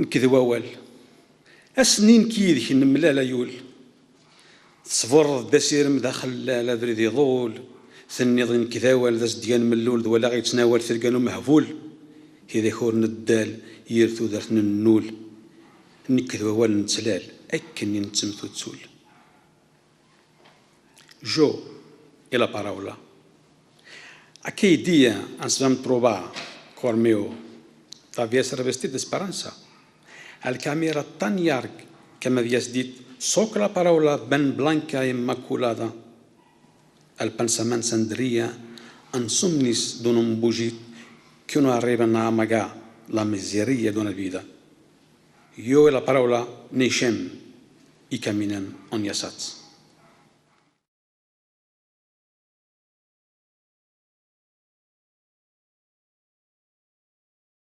نكذب ووال أسنين كيدك نملا لا يول تصبر داسير مداخل لا بريد يضول ثني ضين كذاوال ذا ديال ملول ولا غيتناول ثلقانو مهفول هذا خور ندال يرثو درت النول نكذب ووال نتسلال أكني نتسمثو تسول جو إلى باراولا أكيديا أنسلام تروبا كورميو طافيا سربستي ديسبرانسا الكاميرا تانيارك كما فياس ديت سوكلا باراولا بن بلانكا إماكولادا البنسمان سندريا أنسومنيس دون بوجيت كيونو arriva ناماغا لا ميزيريا دون فيدا يو لا باراولا نيشم إي كامينان أون ياساتس